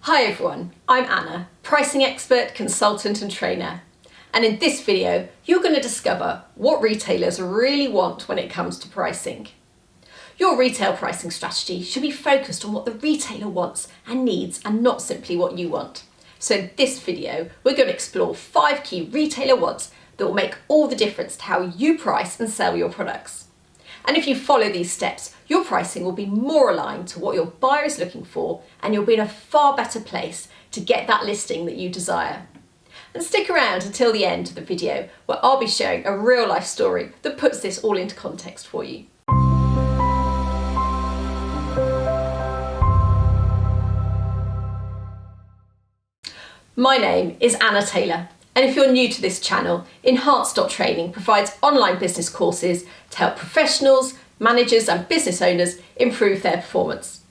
Hi everyone, I'm Anna, pricing expert, consultant and trainer. And in this video, you're going to discover what retailers really want when it comes to pricing. Your retail pricing strategy should be focused on what the retailer wants and needs and not simply what you want. So in this video, we're going to explore 5 key retailer wants that will make all the difference to how you price and sell your products. And if you follow these steps, your pricing will be more aligned to what your buyer is looking for, and you'll be in a far better place to get that listing that you desire. And stick around until the end of the video, where I'll be sharing a real life story that puts this all into context for you. My name is Anna Taylor. And if you're new to this channel, Enhance.training provides online business courses to help professionals, managers and business owners improve their performance.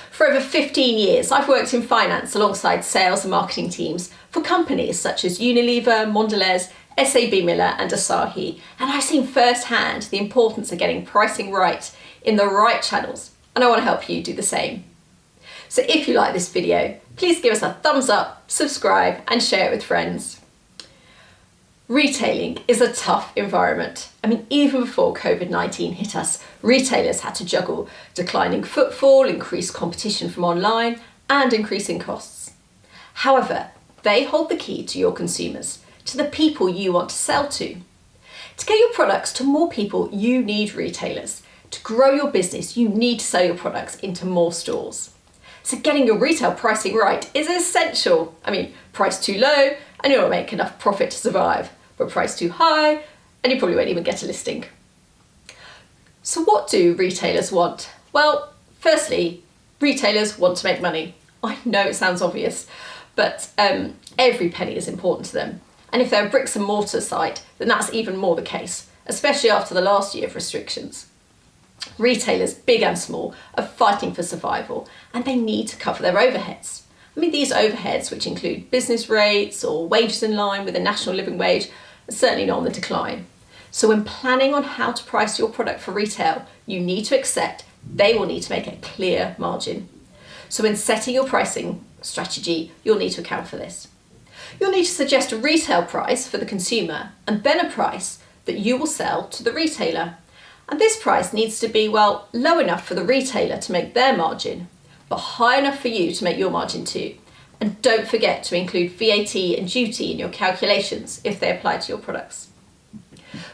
For over 15 years, I've worked in finance alongside sales and marketing teams for companies such as Unilever, Mondelez, SAB Miller and Asahi, and I've seen firsthand the importance of getting pricing right in the right channels, and I want to help you do the same. So if you like this video, please give us a thumbs up, subscribe and share it with friends. Retailing is a tough environment. Even before COVID-19 hit us, retailers had to juggle declining footfall, increased competition from online, and increasing costs. However, they hold the key to your consumers, to the people you want to sell to. To get your products to more people, you need retailers. To grow your business, you need to sell your products into more stores. So getting your retail pricing right is essential. Price too low and you'll not make enough profit to survive. But price too high and you probably won't even get a listing. So what do retailers want? Well, firstly, retailers want to make money. I know it sounds obvious, but every penny is important to them. And if they're a bricks and mortar site, then that's even more the case, especially after the last year of restrictions. Retailers, big and small, are fighting for survival and they need to cover their overheads. These overheads, which include business rates or wages in line with the national living wage, are certainly not on the decline. So when planning on how to price your product for retail, you need to accept they will need to make a clear margin. So when setting your pricing strategy, you'll need to account for this. You'll need to suggest a retail price for the consumer and then a price that you will sell to the retailer. And this price needs to be, low enough for the retailer to make their margin, but high enough for you to make your margin too. And don't forget to include VAT and duty in your calculations if they apply to your products.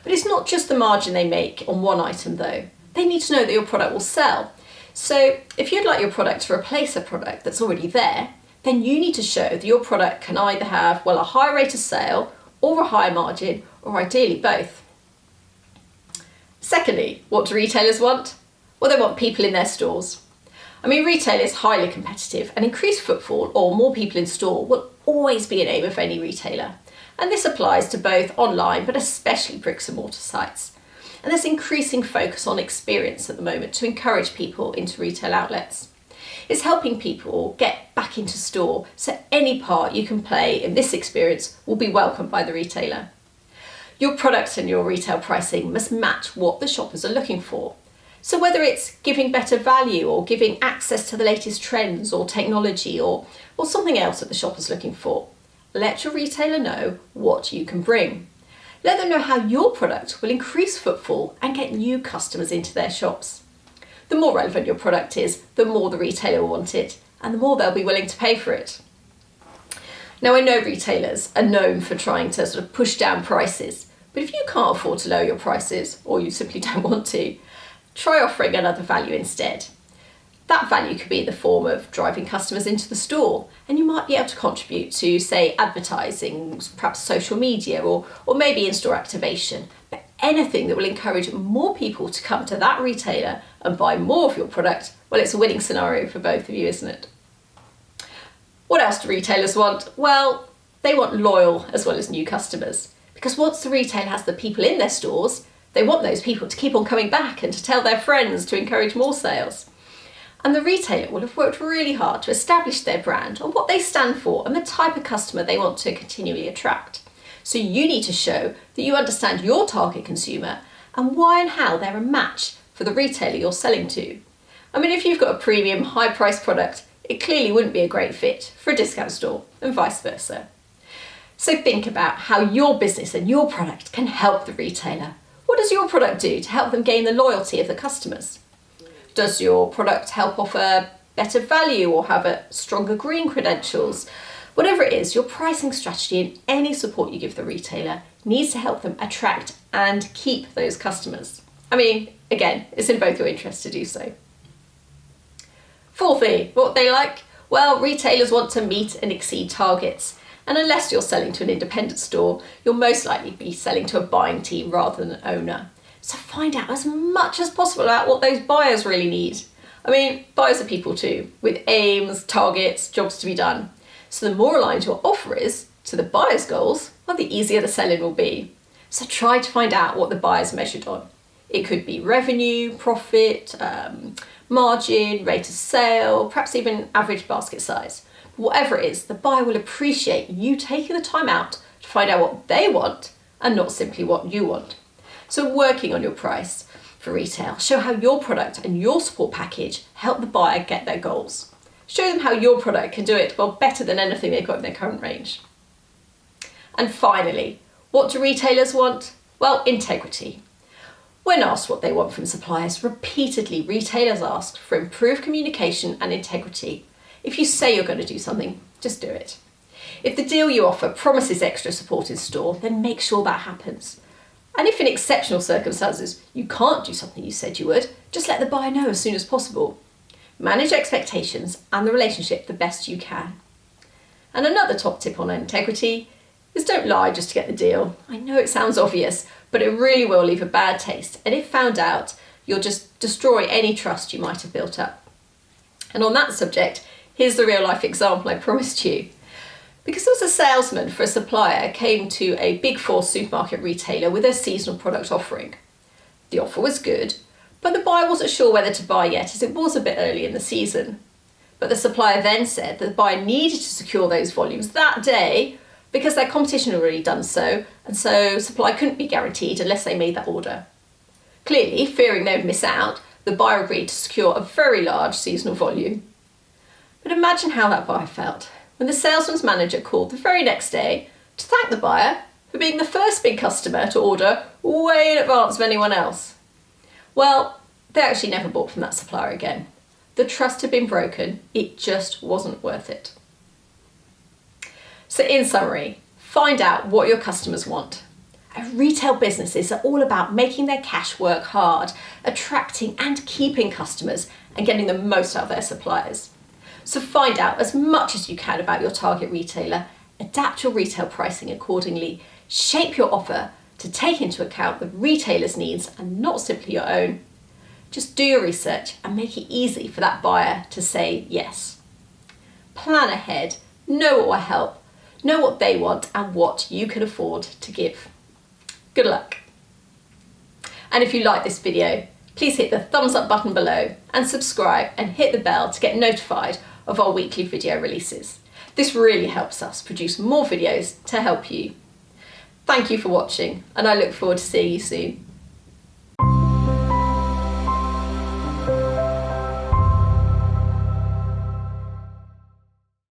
But it's not just the margin they make on one item though. They need to know that your product will sell. So if you'd like your product to replace a product that's already there, then you need to show that your product can either have, a high rate of sale or a higher margin, or ideally both. Secondly, what do retailers want? They want people in their stores. Retail is highly competitive and increased footfall or more people in store will always be an aim of any retailer. And this applies to both online but especially bricks and mortar sites. And there's increasing focus on experience at the moment to encourage people into retail outlets. It's helping people get back into store, so any part you can play in this experience will be welcomed by the retailer. Your product and your retail pricing must match what the shoppers are looking for. So whether it's giving better value or giving access to the latest trends or technology or something else that the shopper's looking for, let your retailer know what you can bring. Let them know how your product will increase footfall and get new customers into their shops. The more relevant your product is, the more the retailer will want it and the more they'll be willing to pay for it. Now I know retailers are known for trying to push down prices, but if you can't afford to lower your prices or you simply don't want to, try offering another value instead. That value could be in the form of driving customers into the store, and you might be able to contribute to, say, advertising, perhaps social media, or maybe in-store activation. But anything that will encourage more people to come to that retailer and buy more of your product, it's a winning scenario for both of you, isn't it? What else do retailers want? They want loyal as well as new customers. Because once the retailer has the people in their stores, they want those people to keep on coming back and to tell their friends to encourage more sales. And the retailer will have worked really hard to establish their brand on what they stand for and the type of customer they want to continually attract. So you need to show that you understand your target consumer and why and how they're a match for the retailer you're selling to. If you've got a premium, high-priced product, it clearly wouldn't be a great fit for a discount store and vice versa. So think about how your business and your product can help the retailer. What does your product do to help them gain the loyalty of the customers? Does your product help offer better value or have a stronger green credentials? Whatever it is, your pricing strategy and any support you give the retailer needs to help them attract and keep those customers. I mean, again, it's in both your interests to do so. Fourthly, what they like? Well, retailers want to meet and exceed targets. And unless you're selling to an independent store, you'll most likely be selling to a buying team rather than an owner. So find out as much as possible about what those buyers really need. I mean, buyers are people too, with aims, targets, jobs to be done. So the more aligned your offer is to the buyer's goals, well, the easier the selling will be. So try to find out what the buyer's measured on. It could be revenue, profit, margin, rate of sale, perhaps even average basket size. Whatever it is, the buyer will appreciate you taking the time out to find out what they want and not simply what you want. So working on your price for retail, show how your product and your support package help the buyer get their goals. Show them how your product can do it well better than anything they've got in their current range. And finally, what do retailers want? Well, integrity. When asked what they want from suppliers, repeatedly retailers ask for improved communication and integrity. If you say you're going to do something, just do it. If the deal you offer promises extra support in store, then make sure that happens. And if in exceptional circumstances you can't do something you said you would, just let the buyer know as soon as possible. Manage expectations and the relationship the best you can. And another top tip on integrity is don't lie just to get the deal. I know it sounds obvious, but it really will leave a bad taste. And if found out, you'll just destroy any trust you might have built up. And on that subject, here's the real life example I promised you. Because there was a salesman for a supplier came to a big four supermarket retailer with a seasonal product offering. The offer was good, but the buyer wasn't sure whether to buy yet as it was a bit early in the season. But the supplier then said that the buyer needed to secure those volumes that day because their competition had already done so, and so supply couldn't be guaranteed unless they made that order. Clearly, fearing they would miss out, the buyer agreed to secure a very large seasonal volume. But imagine how that buyer felt when the salesman's manager called the very next day to thank the buyer for being the first big customer to order way in advance of anyone else. Well, they actually never bought from that supplier again. The trust had been broken, it just wasn't worth it. So in summary, find out what your customers want. Retail businesses are all about making their cash work hard, attracting and keeping customers and getting the most out of their suppliers. So find out as much as you can about your target retailer, adapt your retail pricing accordingly, shape your offer to take into account the retailer's needs and not simply your own. Just do your research and make it easy for that buyer to say yes. Plan ahead, know what will help, know what they want and what you can afford to give. Good luck. And if you like this video, please hit the thumbs up button below and subscribe and hit the bell to get notified of our weekly video releases. This really helps us produce more videos to help you. Thank you for watching and I look forward to seeing you soon.